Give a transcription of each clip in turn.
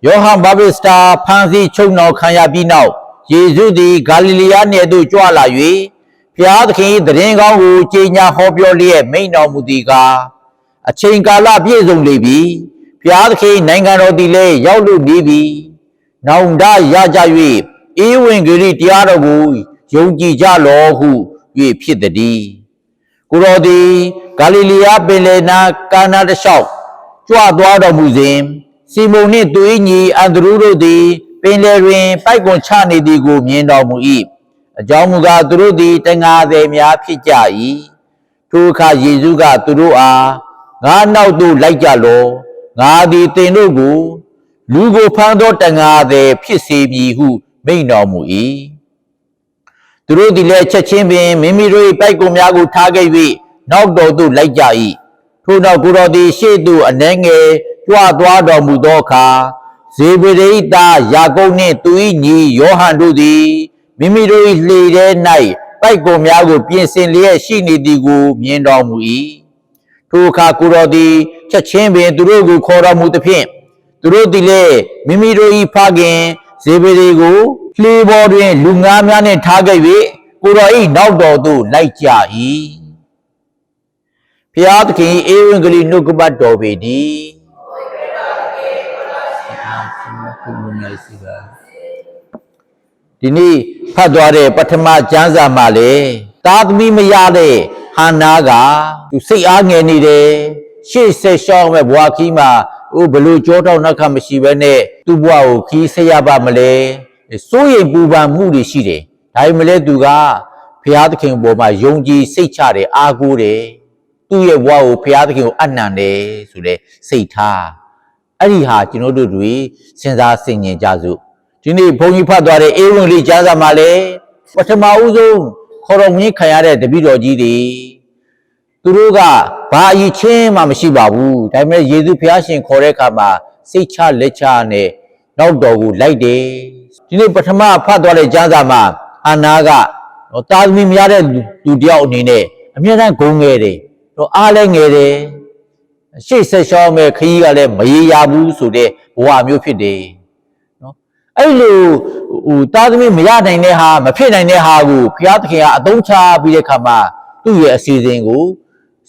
ယောဟန်ဘာဗစ္စတာဖန်စီချုပ်နှောင်ခံရပြီးနောက်ယေရှုသည်ဂါလိလေနယ်သို့ကြွလာ၍ဘုရားသခင်သတင်းကောင်းကိုကြေညာဟောပြောလျက်မိန့်တော်မူသည်ကားအချိန်ကာလပြည့်စုံလေပြီဘုရားသခင်နိုင်ငံတော်သည်လည်းရောက်လို့နေပြီနောင်တရကြ၍ဧဝံဂေလိတရားတော်ကိုယုံကြည်ကြလောဟု၍ဖြစ်သည်ကိုတော်သည်ဂါလိလေပင်လယ်နာကာနာတလျှောက်ကြွသွားတော်မူစဉ်စီမုန်နှင့်သူ၏ညီအန္ဒရုတို့သည်ပင်လယ်တွင်ပိုက်ကွန်ချနေသည်ကိုမြင်တော်မူ၏အကြောင်းမူကားသူတို့သည်တန်ဃာသည်များဖြစ်ကြ၏ထိုအခါယေရှုကသူတို့အားငါနောက်သို့လိုက်ကြလောငါသည်သင်တို့ကိုလူကိုဖမ်းသောတန်ဃာသည်ဖြစ်စေမည်ဟုမိန့်တော်မူ၏သူတို့သည်လည်းချက်ချင်းပင်မိမိတို့၏ပိုက်ကွန်များကိုထားခဲ့၍နောက်တော်သို့လိုက်ကြ၏ထို့နောက်ကိုတော်သည်ရှေ့သို့အနှဲငယ်ကြွသွားတော်မူသောအခါဇေဗေဒိသားယာကုပ်နှင့်သူ၏ညီယောဟန်တို့သည်မိမိတို့၏လှေထဲ၌ပိုက်ကွန်များကိုပြင်ဆင်လျက်ရှိနေသည်ကိုမြင်တော်မူ၏ထိုအခါကိုတော်သည်ချက်ချင်းပင်သူတို့ကိုခေါ်တော်မူသဖြင့်သူတို့သည်လည်းမိမိတို့၏ဖခင်ဇေဗေဒိကိုလှေပေါ်တွင်လူငါးများနှင့်ထားခဲ့၍ကိုတော်၏နောက်တော်သို့လိုက်ကြ၏ဘုရားသခင်ဧဝံဂေလိနှုတ်ကပတ်တော်ပေတည်းဒီနေ့ဖတ်သွားတဲ့ပထမကျမ်းစာမှာလေသားသမီးမရတဲ့ဟန္နာကသူစိတ်အားငယ်နေတယ်ရှေ့ဆက်ရှောင်းမဲ့ဘွားခီးမှာဘလို့ကြောတောက်နှက်ခတ်မရှိဘဲနဲ့သူ့ဘွားကိုခီးဆက်ရပါမလဲစိုးရိမ်ပူပန်မှုတွေရှိတယ်ဒါပေမဲ့သူကဘုရားသခင်ပေါ်မှာယုံကြည်စိတ်ချတယ်အားကိုးတယ်သူ့ရဲ့ဘဝကိုဘုရားသခင်ကိုအနံ့တယ်ဆိုတဲ့စိတ်ထားအဲ့ဒီဟာကျွန်တော်တို့တွေစဉ်းစားဆင်ခြင်ကြစို့ဒီနေ့ဘုန်းကြီးဖတ်သွားတဲ့ဧဝံဂေလိကျမ်းစာမှာလည်းပထမဦးဆုံးခေါ်တော်မူခံရတဲ့တပည့်တော်ကြီးတွေသူတို့ကဘာအရေးချင်းမှမရှိပါဘူးဒါပေမဲ့ယေရှုဘုရားရှင်ခေါ်တဲ့အခါမှာစိတ်ချလက်ချနဲ့နောက်တော်ကိုလိုက်တယ်ဒီနေ့ပထမဖတ်သွားတဲ့ကျမ်းစာမှာအာနာကတာသမီမရတဲ့လူတယောက်အနေနဲ့အမြဲတမ်းဂုဏ်ငယ်တယ်တော့အားလည်းငယ်တယ်ရှေ့ဆက်ရှောင်းမဲ့ခရီးကလည်းမရေရာဘူးဆိုတဲ့ဘဝမျိုးဖြစ်တယ်နော်အဲ့လိုတာသမီမရနိုင်တဲ့ဟာမဖြစ်နိုင်တဲ့ဟာကိုဘုရားသခင်ကအသုံးချပြီးတဲ့အခါမှာသူ့ရဲ့အစီအစဉ်ကို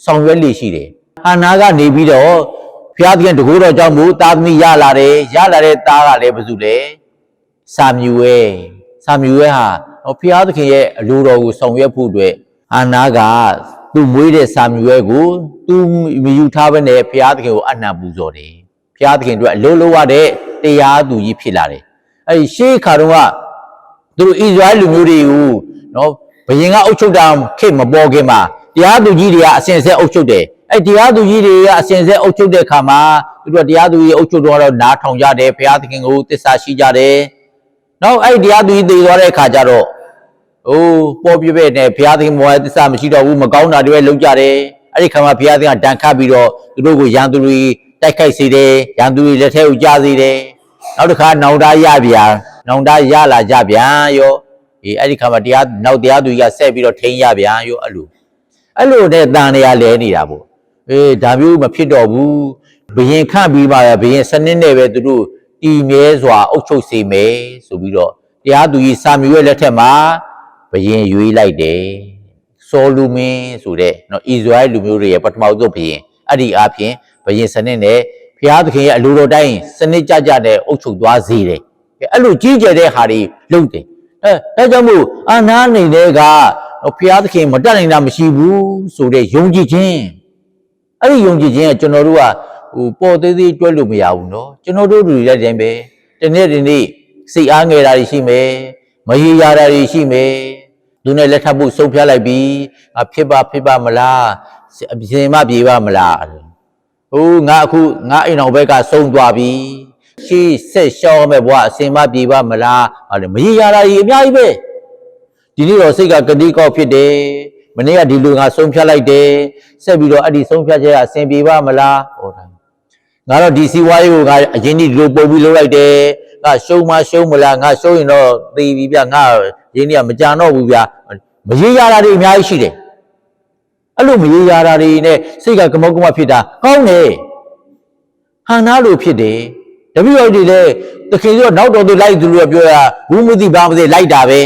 ဆောင်ရွက်လေရှိတယ်အာနာကနေပြီးတော့ဘုရားသခင်တကူတော်ကြောင့်မို့တာသမီရလာတဲ့သားကလည်းဘယ်သူလဲစာမြူဝဲဟာဘုရားသခင်ရဲ့အလိုတော်ကိုဆောင်ရွက်ဖို့အတွက်အာနာကသူမွေးတဲ့စာမြူဝဲကိုသူမယူထားဘဲနဲ့ဘုရားသခင်ကိုအနံ့ပူဇော်တယ်ဘုရားသခင်တို့အလိုလိုရတဲ့တရားသူကြီးဖြစ်လာတယ်အဲ့ဒီရှေးခါတုန်းကသူတို့ဣသရေလလူမျိုးတွေကိုနော်ဘုရင်ကအုပ်ချုပ်တာခေတ်မပေါ်ခင်မှာတရားသူကြီးတွေကအစဉ်ဆက်အုပ်ချုပ်တယ်အဲ့တရားသူကြီးတွေကအစဉ်ဆက်အုပ်ချုပ်တဲ့အခါမှာသူတို့တရားသူကြီးအုပ်ချုပ်တော့နားထောင်ကြတယ်ဘုရားသခင်ကိုသစ္စာရှိကြတယ်နောက်အဲ့တရားသူကြီးတည်သွားတဲ့အခါကျတော့ပေါ်ပြပဲနဲ့ဘုရားသခင်ဘဝသစ္စာမရှိတော့ဘူးမကောင်းတာတွေပဲလုပ်ကြတယ်အဲ့ဒီခါမှာဘုရားသခင်ကဒဏ်ခတ်ပြီးတော့သူတို့ကိုရန်သူတွေတိုက်ခိုက်စေတယ်ရန်သူတွေလက်ထဲကိုကြားစေတယ်နောက်တစ်ခါနောင်တရလာကြပြန်ရောအဲ့ဒီခါမှာတရားသူကြီးကဆက်ပြီးတော့ထိန်းရပြန်ရောအဲ့လိုနဲ့တန်နေရလဲနေတာပေါ့ဒါမျိုးမဖြစ်တော့ဘူးဘယင်ခန့်ပြီးပါဘယင်စနစ်နဲ့ပဲသူတို့တည်မြဲစွာအုပ်ချုပ်စေမယ်ဆိုပြီးတော့တရားသူကြီးစာမြူရဲ့လက်ထက်မှာဘယင်ရွေးလိုက်တယ်စောလူမင်းဆိုတဲ့နော်ဣဇရာလူမျိုးတွေရဲ့ပထမဆုံးဘယင်အဲ့ဒီအားဖြင့်ဘယင်စနစ်နဲ့ဘုရားသခင်ရဲ့အလိုတော်တိုင်းစနစ်ကြကြနဲ့အုပ်ချုပ်သွားစေတယ်အဲ့လိုကြီးကျယ်တဲ့ဟာတွေလုပ်တယ်အဲကြောင့်မို့အာနာနေတဲ့ကဘုရားသခင်မတတ်နိုင်တာမရှိဘူးဆိုတဲ့ယုံကြည်ခြင်းအဲ့ဒီယုံကြည်ခြင်းကကျွန်တော်တို့ကပေါ်သေးသေးတွဲလို့မရဘူးเนาะကျွန်တော်တို့လူတွေလည်းပဲဒီနေ့စိတ်အားငယ်တာတွေရှိမယ်မရေရာတာတွေရှိမယ်သူနဲ့လက်ထပ်ဖို့ဆုံးဖြတ်လိုက်ပြီးဖြစ်ပါမလားအပြင်မပြေပါမလားငါအိမ်တော်ဘက်ကဆုံးသွားပြီရှေ့ဆက်ရှောင်းမဲ့ဘဝအစင်မပြေပါမလားမရေရာတာကြီးအများကြီးပဲဒီနေ့တော့စိတ်ကကတိကောက်ဖြစ်တယ်မနေ့ကဒီလူငါဆုံးဖြတ်လိုက်တယ်ဆက်ပြီးတော့အဲ့ဒီဆုံးဖြတ်ချက်ကအစင်ပြေပါမလားငါတော့ဒီစီဝါရေးကိုငါအရင်ဒီလိုပုံပြီးလုပ်လိုက်တယ်ငါရှုံးမလားငါရှုံးရင်တော့သေပြီဗျငါရင်းနေကမကြံတော့ဘူးဗျမရေရာတာတွေအများကြီးရှိတယ်အဲ့လိုမရေရာတာတွေနဲ့စိတ်ကကမောက်ကမဖြစ်တာကောင်းတယ်ဟန်နာလိုဖြစ်တယ် တပည့်တော်တွေလည်းသခင်တို့နောက်တော်သူလိုက်သူတို့ပြောတာဘူးမသိဘာမသိလိုက်တာပဲ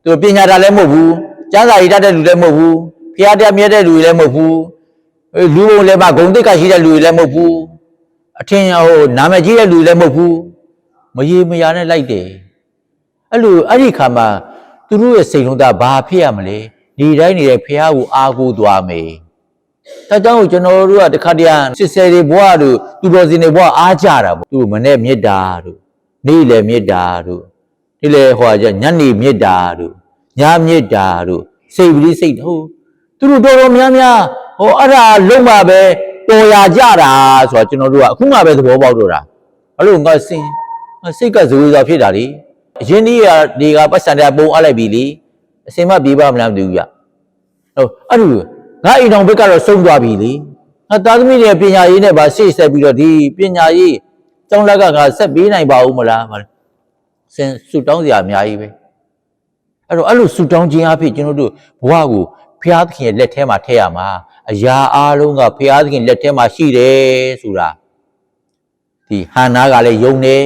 သူပညာတာလည်းမဟုတ်ဘူးကျမ်းစာရေးတတ်တဲ့လူလည်းမဟုတ်ဘူးဖျားတရားမြဲတဲ့လူတွေလည်းမဟုတ်ဘူးလူပုံလည်းမဂုံတိတ်ကရှိတဲ့လူတွေလည်းမဟုတ်ဘူးအထင်နာမည်ကြီးတဲ့လူလည်းမဟုတ်ဘူးမရေမရာနဲ့လိုက်တယ်အဲ့ဒီခါမှာသူတို့ရဲ့စိတ်လုံးသားဘာဖြစ်ရမလဲဒီတိုင်းနေတဲ့ဖျားကိုအားကိုးသွားမယ်ဒါကြောင့်ကျွန်တော်တို့ကတခါတည်းစစ်ဆယ်တွေဘွားတို့သူတော်စင်တွေဘွားအားကြတာပေါ့သူမနဲ့မေတ္တာတို့နေ့လေမေတ္တာတို့ဒီလေဟောကြညနေမေတ္တာတို့ညမေတ္တာတို့စိတ်ပရိစိတ်ဟုတ်သူတို့တော်တော်များများအဲ့ဒါလုံးပါပဲတော်ရကြတာဆိုတော့ကျွန်တော်တို့ကအခုမှပဲသဘောပေါက်တော့တာအဲ့လိုငါစိတ်ကဇူဇာဖြစ်တာလေအရင်ဒီကပတ်စံတဲ့ပုံအပ်လိုက်ပြီလေအစင်မပြေပါမလားမသိဘူးကြဟုတ်အဲ့လိုငါအိမ်တော်ဘက်ကတော့ဆုံးသွားပြီလေငါသားသမီးတွေပညာရေးနဲ့ဗာရှေ့ဆက်ပြီးတော့ဒီပညာရေးကျောင်းလက်ကငါဆက်ပေးနိုင်ပါဦးမလားဆင်ဆူတောင်းစရာအများကြီးပဲအဲ့လိုဆူတောင်းခြင်းအဖြစ်ကျွန်တော်တို့ဘဝကိုဖျားသခင်ရဲ့လက်ထဲမှာထည့်ရမှာအရာအားလုံးကဖျားသခင်လက်ထဲမှာရှိတယ်ဆိုတာဒီဟန္နာကလည်းယုံတယ်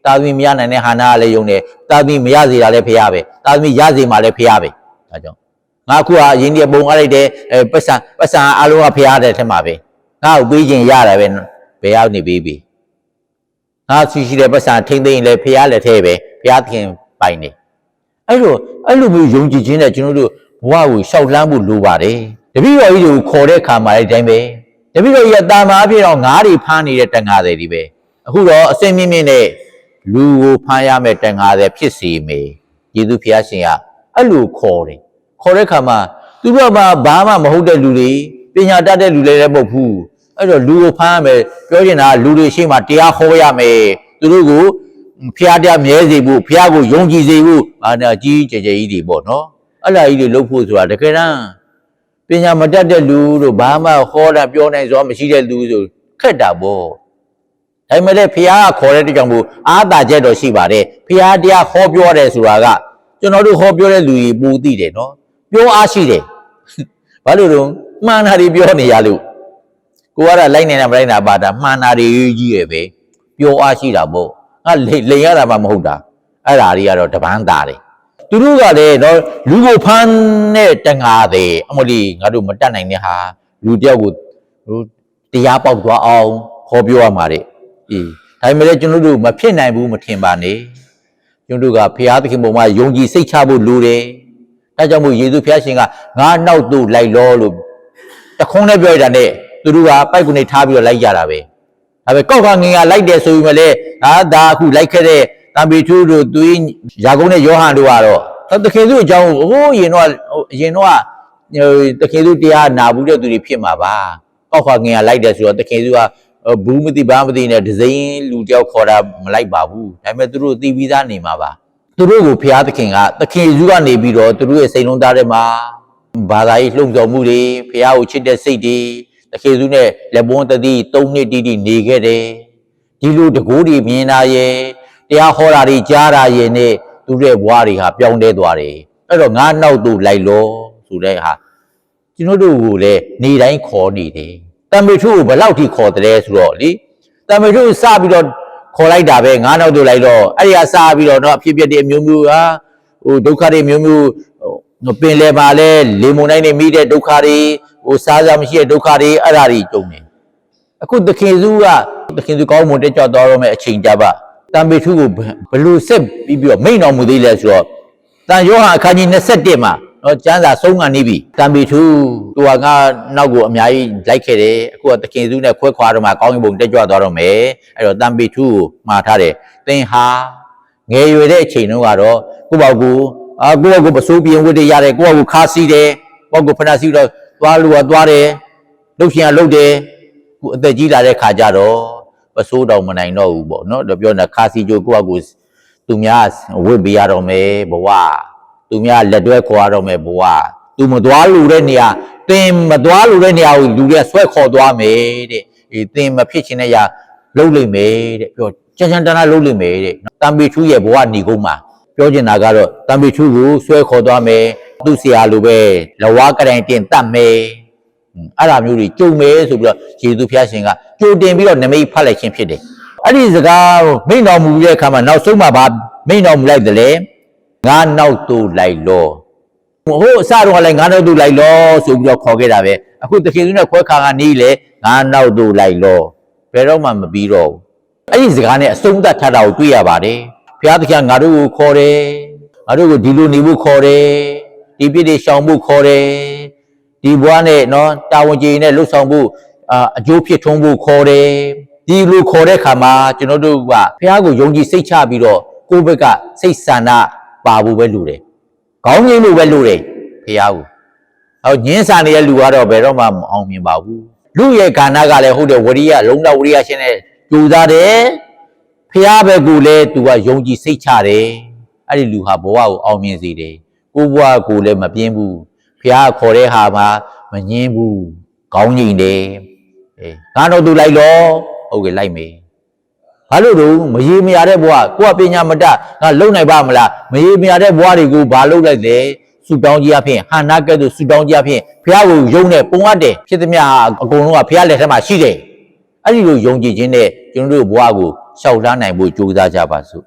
တာသမီမရနိုင်တဲ့ဟန္နာကလည်းယုံတယ်တာသမီမရစေတာလည်းဖျားပဲတာသမီရစေမှာလည်းဖျားပဲဒါကြောင့်ငါအခုကအရင်ဒီပုံအားလိုက်တယ်ပတ်စံအားလုံးကဖျားတဲ့ထဲမှာပဲငါ့ကိုပေးခြင်းရတယ်ပဲဘယ်ရောက်နေပြီးပြီငါရှိတဲ့ပတ်စံထိမ့်သိမ့်လည်းဖျားလက်ထဲပဲဖျားသခင်ပိုင်နေအဲ့လိုမျိုးယုံကြည်ခြင်းနဲ့ကျွန်တော်တို့ဘဝကိုရှောက်လန်းဖို့လိုပါတယ်တပည့်တော်ကြီးတွေကိုခေါ်တဲ့ခါမှာလည်းတိုင်းပဲတပည့်တော်ကြီးကတာမာအဖြစ်တော့ငါးတွေဖမ်းနေတဲ့တန်ဃာတွေဒီပဲအခုတော့အစင်မြင့်မြင့်နဲ့လူကိုဖမ်းရမယ့်တန်ဃာတွေဖြစ်စီမယ်ယေရှုဖျားရှင်ကအဲ့လိုခေါ်တယ်ခေါ်တဲ့ခါမှာသူတို့ကဘာမှမဟုတ်တဲ့လူတွေပညာတတ်တဲ့လူတွေလည်းမဟုတ်ဘူးအဲ့တော့လူကိုဖမ်းရမယ်ပြောချင်တာလူတွေရှိမှတရားဟောရမယ်သူတို့ကိုဖျားတရားမြဲစေဖို့ဖျားကိုယုံကြည်စေဖို့ကြီးကြဲကြီးတွေပေါ့နော်အဲ့လာကြီးတွေလုပ်ဖို့ဆိုတာတကယ်တမ်းပညာမတတ်တဲ့လူတို့ဘာမှဟောတာပြောနိုင်စွာမရှိတဲ့လူဆိုခက်တာပေါ့ဒါပေမဲ့လည်းဖျားကခေါ်တဲ့ကြောင့်မို့အားသာချက်တော့ရှိပါတယ်ဖျားတရားဟောပြောတယ်ဆိုတာကကျွန်တော်တို့ဟောပြောတဲ့လူကြီးပူသိတယ်နော်ပြောအားရှိတယ်ဘာလို့တော့မှန်တာတွေပြောနေရလို့ကိုကတော့လိုက်နေတာမလိုက်တာပါတာမှန်တာတွေကြီးရဲ့ပဲပြောအားရှိတာပေါ့ငါလိန်ရတာမှမဟုတ်တာအဲ့ဓာတွေကတော့တပန်းသားတယ်သူတို့ကလည်းတော့လူကိုဖမ်းတဲ့တန်ဃာတွေအမလီငါတို့မတတ်နိုင်တဲ့ဟာလူတယောက်ကိုတရားပေါက်သွားအောင်ခေါ်ပြောရမှာတဲ့အေးဒါပေမဲ့လည်းကျွန်တော်တို့မဖြစ်နိုင်ဘူးမထင်ပါနဲ့ကျွန်တော်တို့ကဖျားသခင်ပုံမှာယုံကြည်စိတ်ချဖို့လိုတယ်ဒါကြောင့်မို့ယေရှုဖျားရှင်ကငါနောက်သို့လိုက်လောလို့တခုံးနဲ့ပြောရတာနဲ့သူတို့ကပိုက်ကနေထားပြီးတော့လိုက်ကြတာပဲဒါပေမဲ့ကောက်ကငင်ကလိုက်တယ်ဆိုပြီးမှလည်းဒါအခုလိုက်ခဲ့တဲ့တံပေထူးတို့သူရာကုန်းနဲ့ယောဟန်တို့ကတော့တခင်သူအကြောင်းဟိုးအရင်တော့တခင်သူတရားနာဘူးတဲ့သူတွေဖြစ်မှာပါကောက်ကငင်ကလိုက်တယ်ဆိုတော့တခင်သူကဘူးမသိဘာမသိနဲ့ဒီဇိုင်းလူတယောက်ခေါ်တာမလိုက်ပါဘူးဒါပေမဲ့သူတို့သိပြီးသားနေမှာပါသူတို့ကိုဖျားသခင်ကသခင်ယေရှုကနေပြီးတော့သူတို့ရဲ့စိတ်လုံးသားထဲမှာဘာသာရေးလှုံ့ဆော်မှုတွေဖျားကိုချစ်တဲ့စိတ်တွေသခင်ယေရှုနဲ့လက်ပွန်းတတိ3နှစ်တိတိနေခဲ့တယ်ဒီလိုတကိုးတွေမြင်တာရဲ့တရားဟောတာတွေကြားတာရဲ့နဲ့သူတို့ရဲ့ဘဝတွေဟာပြောင်းလဲသွားတယ်အဲ့တော့ငါနောက်သူလိုက်လို့ဆိုတဲ့ဟာကျွန်တော်တို့ကိုလည်းနေတိုင်းခေါ်နေတယ်တံမေထုကိုဘယ်လောက်ထိခေါ်တယ်ဆိုတော့လေတံမေထုစပြီးတော့ခေါ်လိုက်တာပဲငါနောက်သူလိုက်တော့အဲ့ဒီကစပြီးတော့အဖြစ်ပြတဲ့အမျိုးမျိုးဟာဒုက္ခတွေမျိုးမျိုးပင်လယ်မှာလဲလေမုန်တိုင်းတွေမိတဲ့ဒုက္ခတွေစားစားမရှိတဲ့ဒုက္ခတွေအဲ့ဒါတွေကြုံနေအခုသခင်စုကသခင်စုကောင်းမွန်တက်ကြွသွားတော့မဲ့အချိန်ကြပါတံပေထုကိုဘလို့ဆက်ပြီးတော့မိန်တော်မူသေးလဲဆိုတော့တန်ယောဟန်အခန်းကြီး21မှာကျမ်းစာဆုံးကနေပြီတံပေထုသူကငါနောက်ကိုအများကြီးလိုက်ခဲ့တယ်အခုကသခင်စုနဲ့ခွဲခွာတော့မှကောင်းကင်ဘုံတက်ကြွသွားတော့မယ်အဲ့တော့တံပေထုကိုမှားထားတယ်သင်ဟာငယ်ရွယ်တဲ့အချိန်တုန်းကတော့ကိုယ့်ဘောက်ကိုပစိုးပြင်းဝတ်တွေရတယ်ကိုယ့်ဘောက်ကိုခါစီးတယ်ဘောက်ကိုဖနာစီးတော့သွားလို့သွားတယ်လှုပ်ရှင်ကလှုပ်တယ်ခုအသက်ကြီးလာတဲ့ခါကျတော့ပစိုးတော်မနိုင်တော့ဘူးပေါ့နော်တော့ပြောနေခါစီကြိုကိုယ့်ဘောက်ကိုသူများဝတ်ပေးရတော့မယ်ဘဝသူများလက်တွဲခေါ်ရတော့မယ်ဘဝသူမသွားလို့တဲ့နေရာသင်မသွားလို့တဲ့နေရာကိုလူတွေကဆွဲခေါ်သွားမယ်တဲ့သင်မဖြစ်ချင်တဲ့ຢာလှုပ်လိမ့်မယ်တဲ့ပြောချမ်းချမ်းတန်းလှုပ်လိမ့်မယ်တဲ့တံပေထူးရဲ့ဘဝဏီကုန်းမှာပြောချင်တာကတော့တံပေထူးကိုဆွဲခေါ်သွားမယ်သူ့ဆရာလိုပဲလဝါကတိုင်တင်တတ်မယ်အဲ့ဒါမျိုးတွေကြုံမယ်ဆိုပြီးတော့ယေရှုဖျားရှင်ကကြိုတင်ပြီးတော့နမိတ်ဖတ်လိုက်ခြင်းဖြစ်တယ် အဲ့ဒီစကားမိန့်တော်မူတဲ့အခါမှာနောက်ဆုံးမှာဗာမိန့်တော်မူလိုက်တယ်လေငါနောက်သို့လိုက်လောဟိုအစတော့လည်းငါနောက်သို့လိုက်လောဆိုပြီးတော့ခေါ်ခဲ့တာပဲအခုတခင်သူနဲ့ခွဲခါကနေလေငါနောက်သို့လိုက်လောဘယ်တော့မှမပြီးတော့အဲ့ဒီစကားနဲ့အဆုံးသတ်ထားတာကိုတွေ့ရပါတယ်ဘုရားသခင်ငါတို့ကိုခေါ်တယ်ငါတို့ကိုဒီလိုနေဖို့ခေါ်တယ်ဒီပြည့်တွေရှောင်ဖို့ခေါ်တယ်ဒီဘွားနဲ့နော်တာဝန်ကျေနဲ့လှုပ်ဆောင်ဖို့အကျိုးဖြစ်ထွန်းဖို့ခေါ်တယ်ဒီလိုခေါ်တဲ့ခါမှာကျွန်တော်တို့ကဘုရားကိုယုံကြည်စိတ်ချပြီးတော့ကိုယ့်ဘက်ကစိတ်ဆန္ဒပါဖို့ပဲလိုတယ်ခေါင်းငိမ့်ဖို့ပဲလိုတယ်ဘုရားကိုညင်းဆန်နေတဲ့လူကတော့ဘယ်တော့မှမအောင်မြင်ပါဘူးလူရဲ့ကာဏကလည်းဟုတ်တယ်ဝရိယလုံးတော့ဝရိယရှင်နဲ့ကြိုးစားတယ်ဖះဘက်ကိုလည်းသူကယုံကြည်စိတ်ချတယ်အဲ့ဒီလူဟာဘဝကိုအောင်မြင်စေတယ်ကိုဘဝကိုလည်းမပြင်းဘူးဖះခေါ်တဲ့ဟာမှာမငင်းဘူးကောင်းကြီးတယ်ငါတော့သူလိုက်တော့ဟုတ်ကဲ့လိုက်မယ်ဘာလို့တော့မရေမရတဲ့ဘဝကိုကပညာမတတ်ငါလုံနိုင်ပါမလားမရေမရတဲ့ဘဝတွေကိုဘာလုပ်လိုက်လဲဆူတောင်းကြီးအဖြစ်ဟာနာကဲ့သို့ဆူတောင်းကြီးအဖြစ်ဖះကိုယုံနဲ့ပုံအပ်တယ်ဖြစ်သမျှအကုန်လုံးကဖះလက်ထက်မှာရှိတယ်အဲ့ဒီလိုယုံကြည်ခြင်းနဲ့ကျွန်တော်တို့ဘဝကိုရှောက်လန်းနိုင်ဖို့ကြိုးစားကြပါစို့